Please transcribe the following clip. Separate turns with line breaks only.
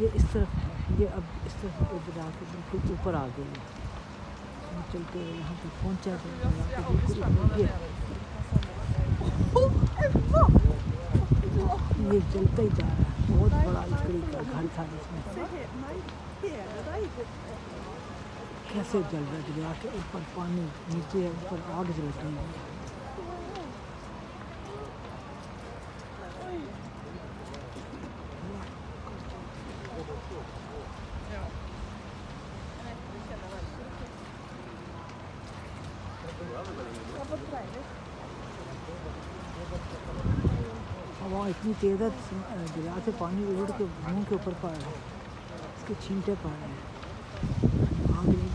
ये इस तरफ है, ये अब इस तरफ इधर आके बिल्कुल ऊपर आ गई है। हम चलते हुए यहाँ पे पहुँचा तो बिल्कुल ये जलता ही जा रहा है। बहुत बड़ा लकड़ी का घर था जिसमें कैसे जल रहा है, दरिया के ऊपर पानी, नीचे ऊपर आग जल रही है। हवा इतनी तेज़ है, दरिया से पानी उड़ के मुँह के ऊपर पड़ रहा है, इसके छींटे पड़ रहे हैं। आग नहीं